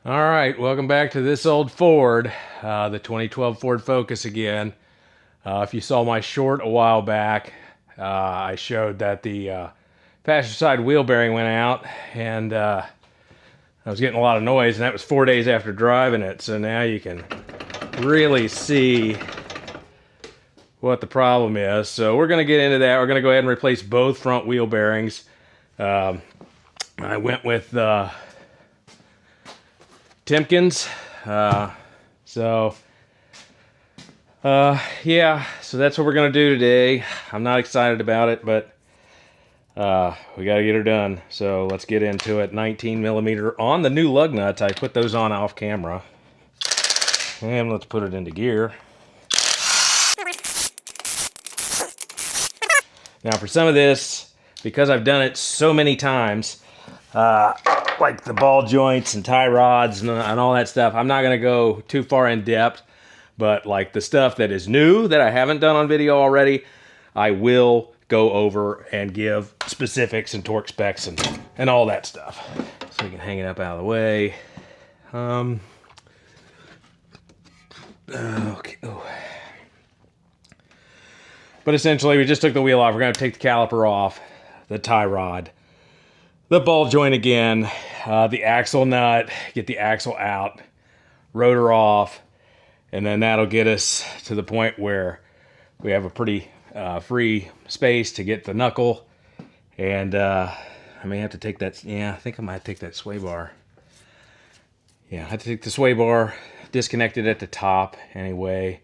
All right, welcome back to this old Ford, the 2012 Ford Focus again. If you saw my short a while back, I showed that the passenger side wheel bearing went out, and I was getting a lot of noise, and that was 4 days after driving it. So now you can really see what the problem is. So we're going to get into that. We're going to go ahead and replace both front wheel bearings. I went with Timken's. Yeah, so that's what we're going to do today. I'm not excited about it, but we got to get her done. So let's get into it. 19 millimeter on the new lug nuts. I put those on off camera. And let's put it into gear. Now for some of this, because I've done it so many times, like the ball joints and tie rods and all that stuff, I'm not going to go too far in depth, but like the stuff that is new that I haven't done on video already, I will go over and give specifics and torque specs and all that stuff. So we can hang it up out of the way. Okay. Oh. But essentially, we just took the wheel off. We're going to take the caliper off, the tie rod, the ball joint again, the axle nut, get the axle out, rotor off, and then that'll get us to the point where we have a pretty free space to get the knuckle. And I may have to take that, yeah, I think I might take that sway bar. Yeah, I have to take the sway bar, disconnect it at the top anyway.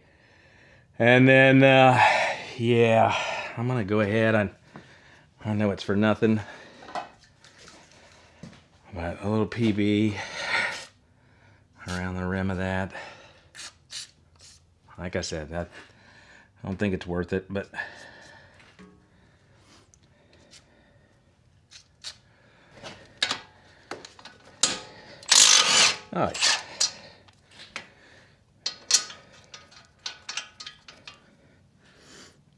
And then, yeah, I'm going to go ahead. I know it's for nothing, but a little PB around the rim of that. Like I said, I don't think it's worth it, but all right.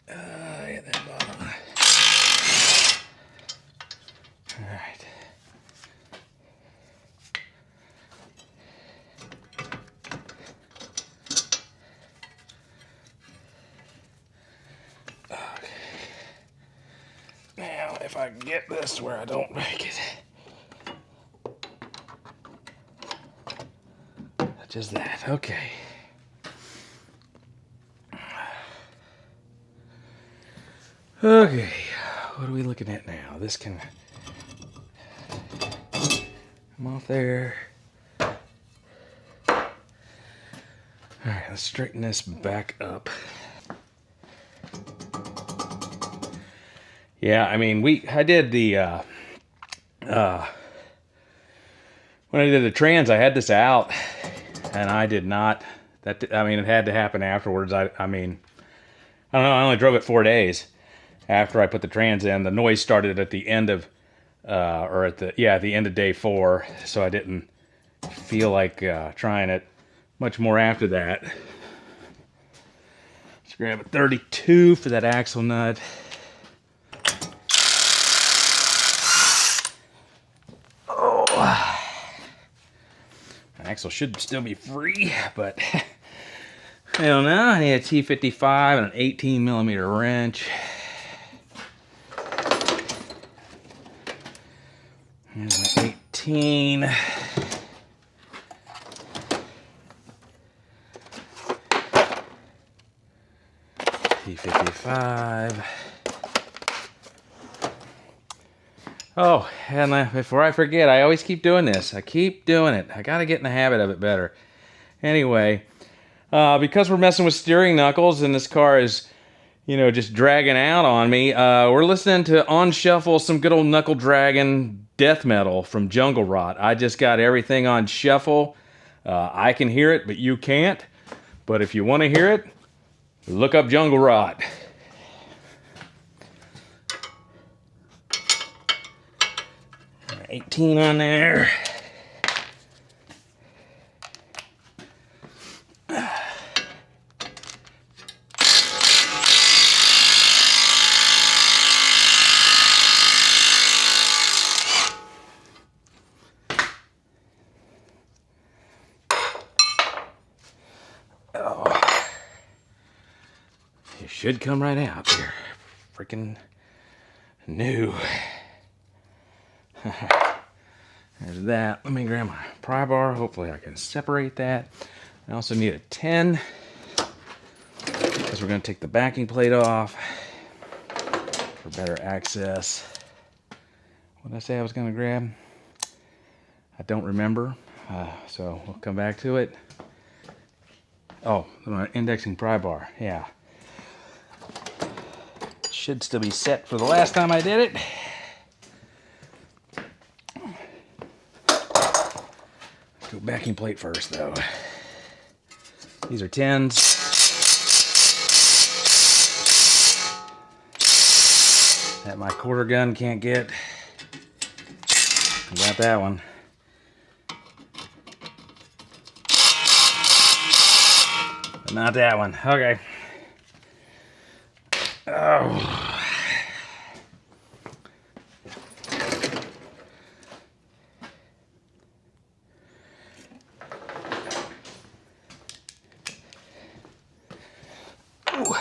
Get that bottom. All right. Okay. Now, if I can get this where I don't break it. Just that. Okay. Okay. What are we looking at now? This can come off there. All right, let's straighten this back up. Yeah, I mean, I did the, when I did the trans, I had this out, and I did not, I mean, it had to happen afterwards. I mean, I don't know, I only drove it 4 days after I put the trans in. The noise started at the end of, the end of day 4, so I didn't feel like trying it much more after that. Let's grab a 32 for that axle nut. Oh, my axle should still be free, but I don't know. I need a T55 and an 18 millimeter wrench. Here's my 18. T55. Oh, and before I forget, I always keep doing this. I keep doing it. I gotta get in the habit of it better. Anyway, because we're messing with steering knuckles and this car is, you know, just dragging out on me, we're listening to on shuffle some good old knuckle dragging death metal from Jungle Rot. I just got everything on shuffle. I can hear it, but you can't. But if you want to hear it, look up Jungle Rot. 18 on there. should come right out here. Freaking new. There's that. Let me grab my pry bar. Hopefully I can separate that. I also need a 10 because we're going to take the backing plate off for better access. What did I say I was going to grab? I don't remember, so we'll come back to it. Oh, my indexing pry bar, yeah. Should still be set for the last time I did it. Let's go backing plate first, though. These are 10s. That my quarter gun can't get. I got that one. But not that one. Okay. Oh. Ooh.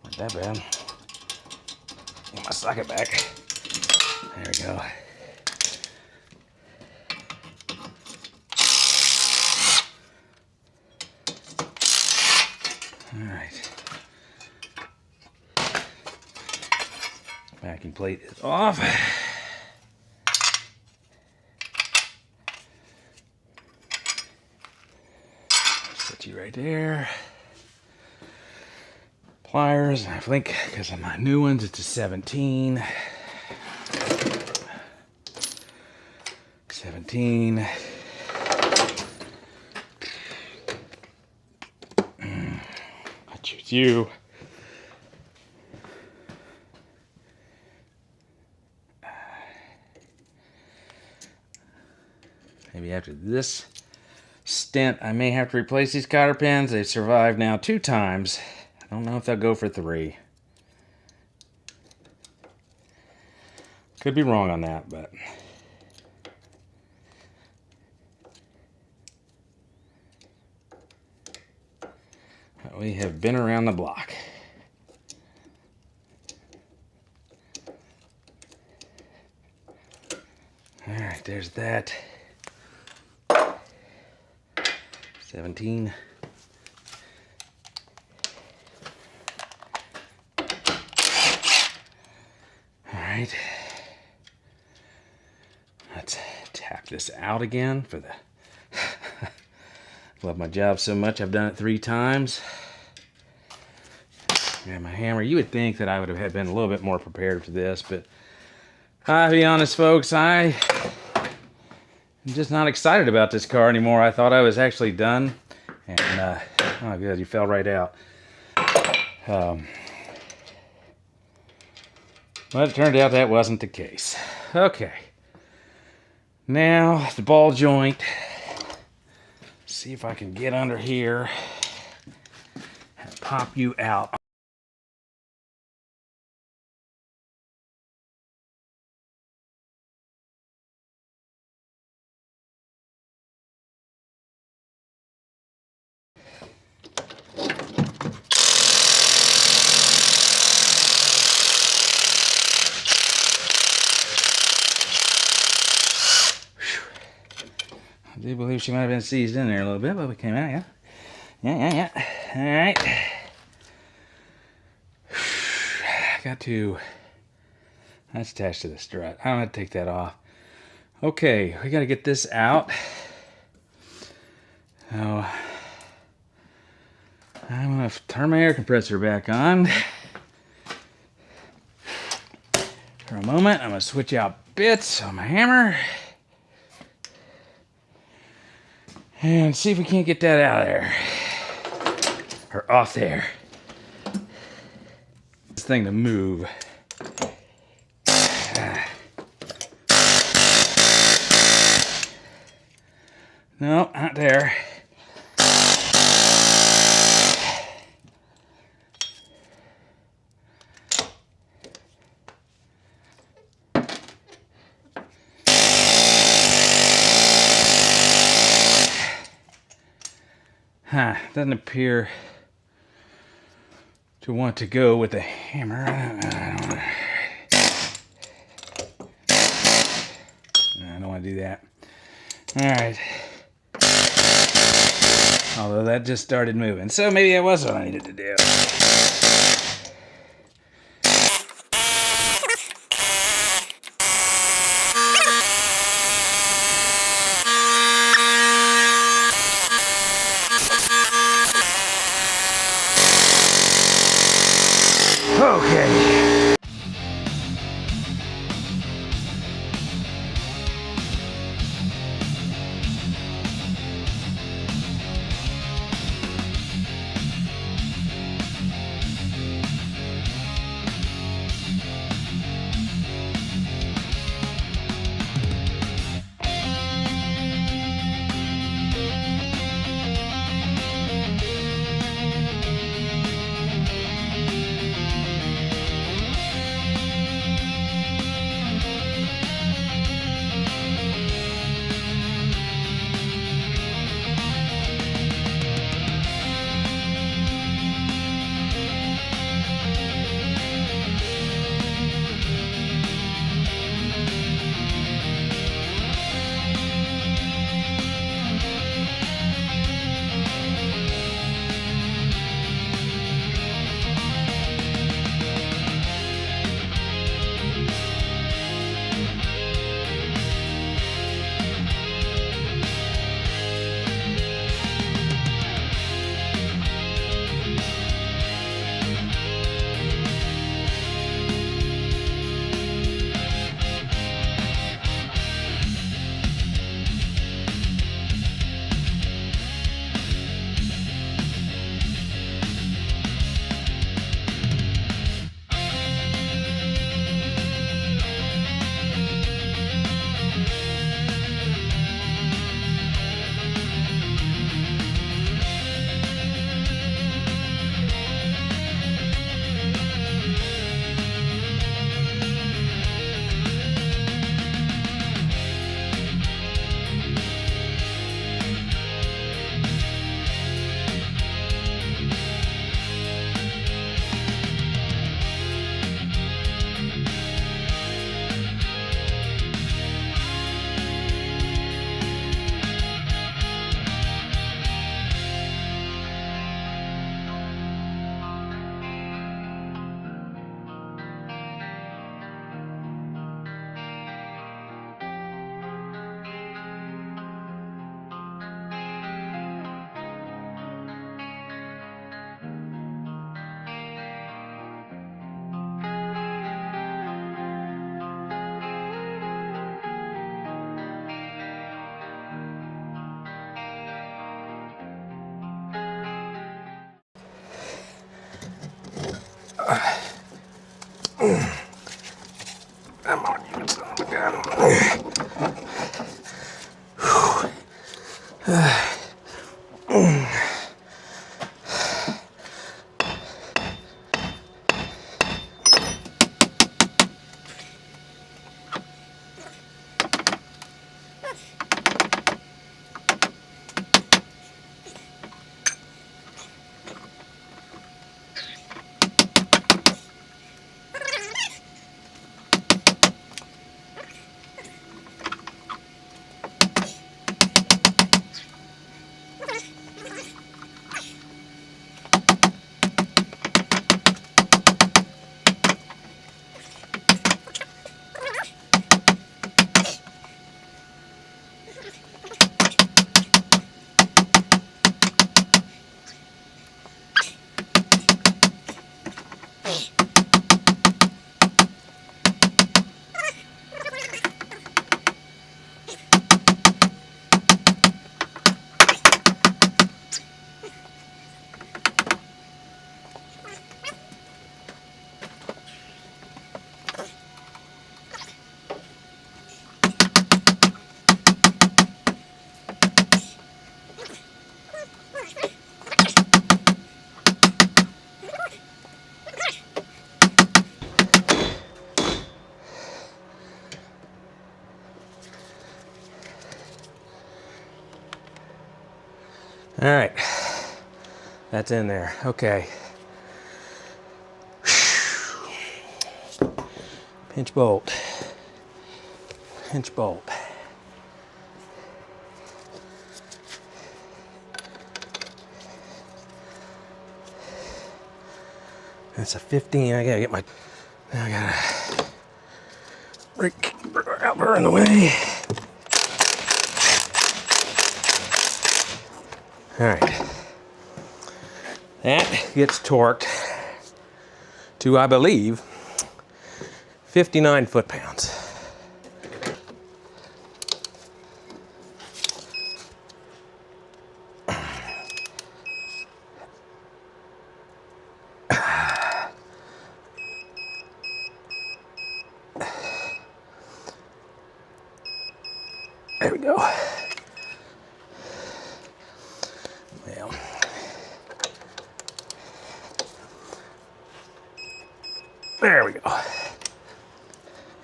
Not that bad. Get my socket back. There we go. All right. Backing plate is off. Set you right there. Pliers, I think because of my new ones, it's a 17. 17. I choose you. Maybe after this stint, I may have to replace these cotter pins. They've survived now 2 times. I don't know if they'll go for 3. Could be wrong on that, but we have been around the block. All right, there's that. 17. All right. Let's tap this out again for the... Love my job so much, I've done it 3 times. Grab my hammer. You would think that I would have been a little bit more prepared for this, but I'll be honest, folks, I'm just not excited about this car anymore. I thought I was actually done, and oh good, you fell right out. But it turned out that wasn't the case. Okay, now the ball joint. See if I can get under here and pop you out. I do believe she might have been seized in there a little bit, but we came out, yeah. Yeah. All right. That's attached to the strut. I don't have to take that off. Okay, we got to get this out. So, I'm going to turn my air compressor back on. For a moment, I'm going to switch out bits on my hammer. And see if we can't get that out of there. Or off there. This thing to move. No, not there. Doesn't appear to want to go with the hammer. I don't want to do that. All right. Although that just started moving. So maybe that was what I needed to do. Okay. I'm on you, son of a gun. All right. That's in there. Okay. Pinch bolt. Pinch bolt. That's a 15. I gotta get my. Now I gotta break out her in the way. All right. That gets torqued to, I believe, 59 foot-pounds. There we go. Well, there we go.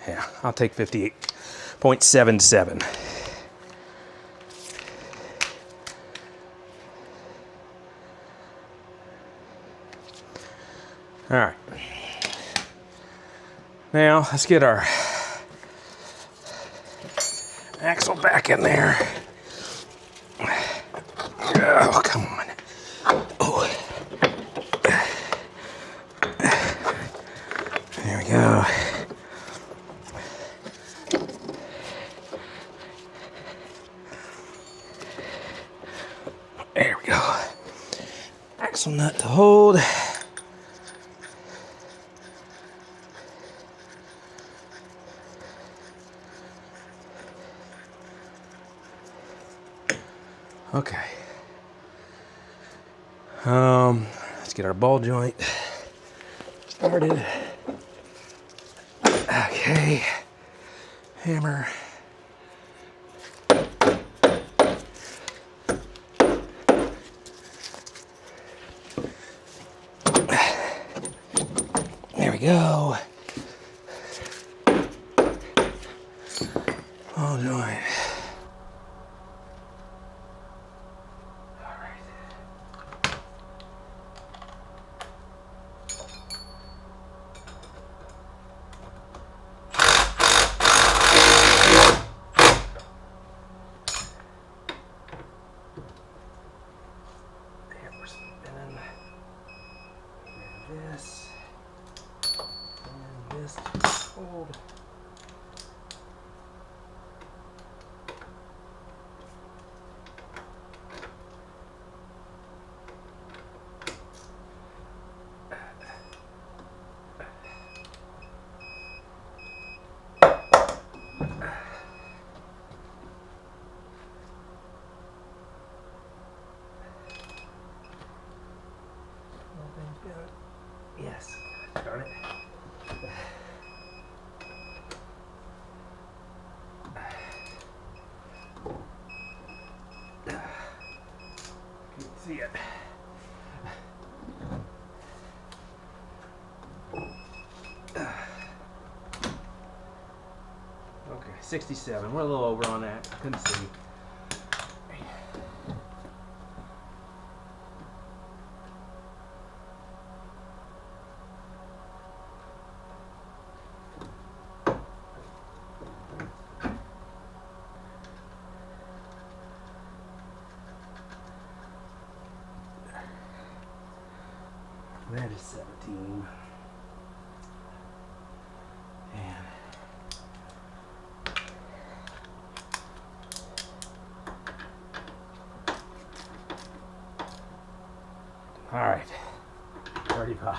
Yeah, I'll take 58.77. All right. Now let's get our axle back in there. Oh, come on. Oh. There we go. There we go. Axle nut to hold. Okay. Let's get our ball joint started. Okay. Hammer. There we go. Ball joint. This and this hold. Yes, darn it. Can't see it. Okay, 67. We're a little over on that. Couldn't see. That is 17. And all right, 35.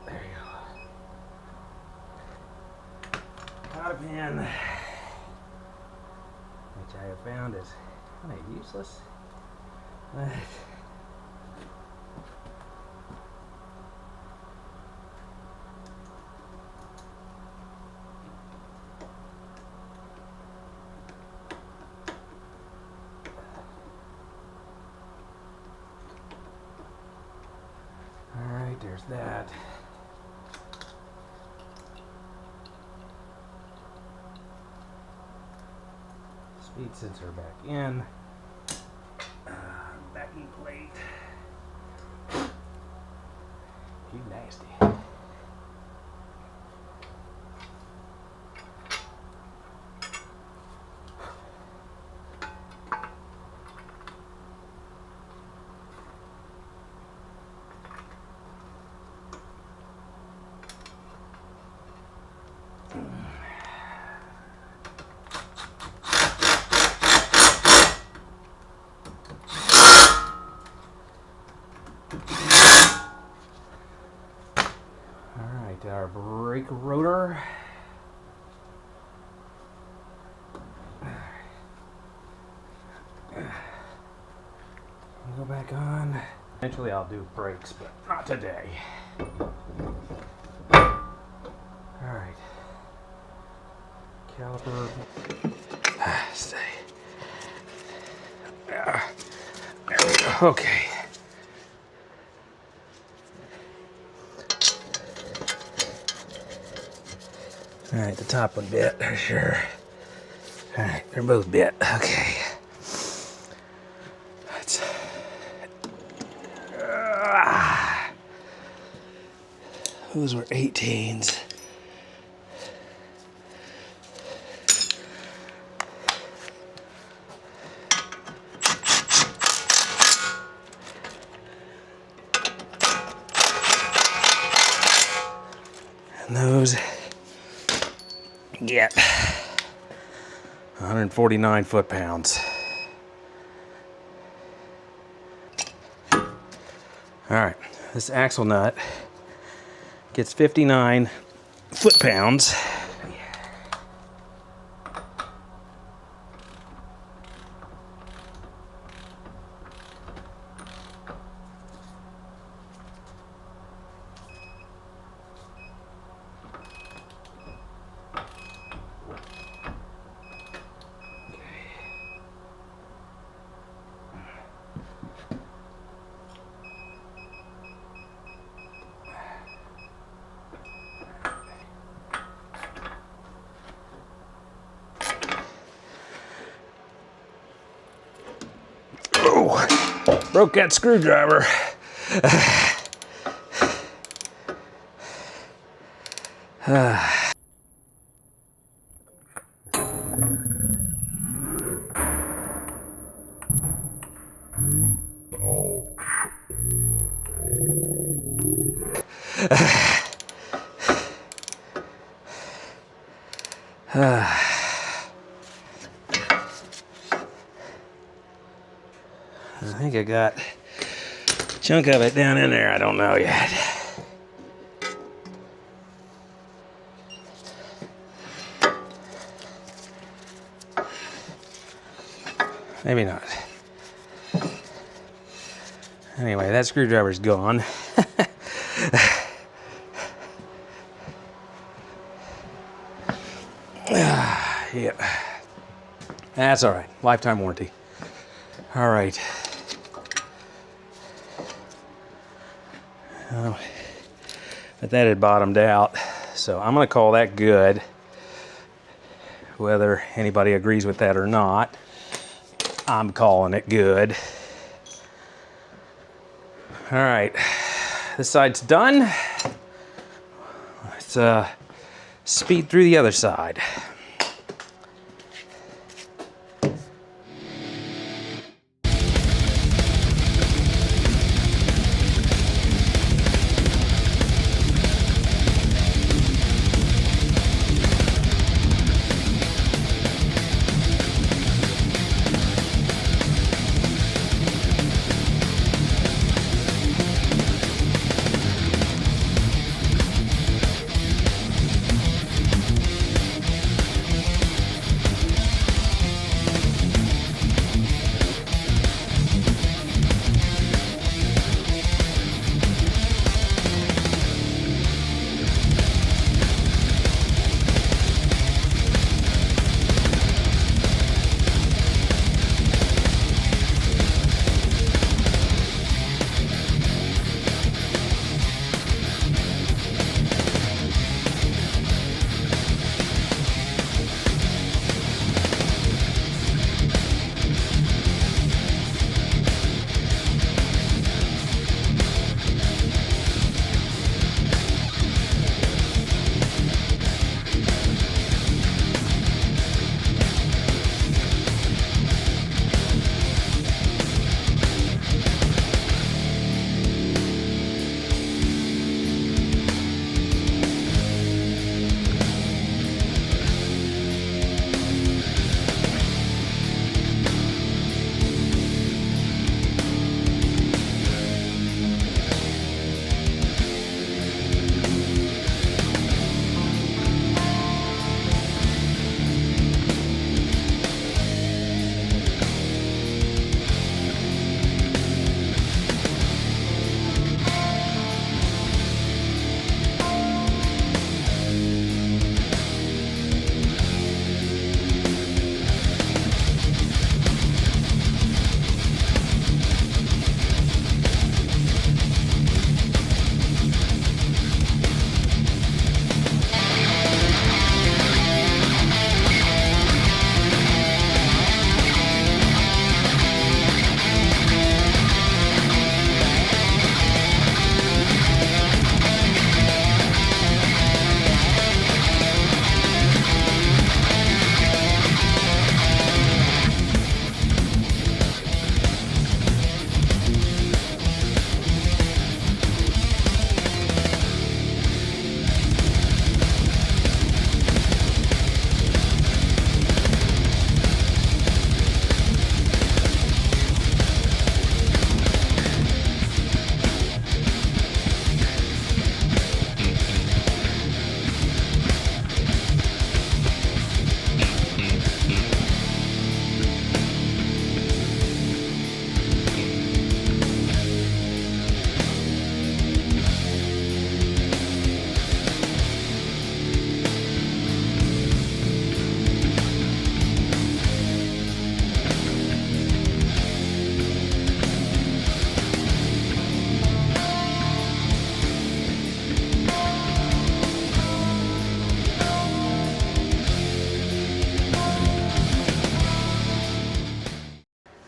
There you go. Out of pin, which I have found is kind of useless. All right, there's that. Speed sensor back in. Backing plate. You nasty. Our brake rotor. Go back on. Eventually I'll do brakes, but not today. Alright. Caliper. Stay. There we go. Okay. Alright, the top one bit, sure. Alright, they're both bit. Okay. Let's. Those were 18s. And those get 149 foot-pounds. All right, this axle nut gets 59 foot-pounds. Oh, broke that screwdriver. I think I got a chunk of it down in there. I don't know yet. Maybe not. Anyway, that screwdriver's gone. Yep. That's all right. Lifetime warranty. All right. But that had bottomed out, so I'm going to call that good. Whether anybody agrees with that or not, I'm calling it good. All right, this side's done. Let's speed through the other side.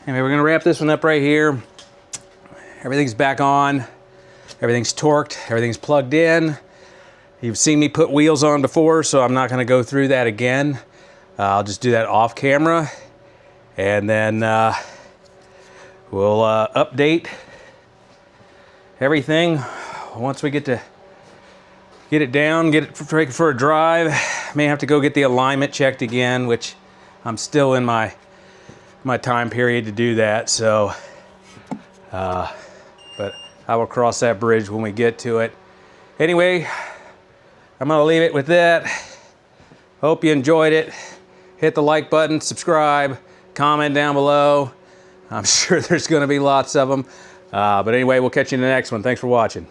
Anyway, we're gonna wrap this one up right here. Everything's back on. Everything's torqued. Everything's plugged in. You've seen me put wheels on before, so I'm not gonna go through that again. I'll just do that off camera. And then we'll update everything once we get it down, get it for a drive. May have to go get the alignment checked again, which I'm still in my time period to do that. So, but I will cross that bridge when we get to it. Anyway, I'm gonna leave it with that. Hope you enjoyed it. Hit the like button, subscribe, comment down below. I'm sure there's gonna be lots of them. But anyway, we'll catch you in the next one. Thanks for watching.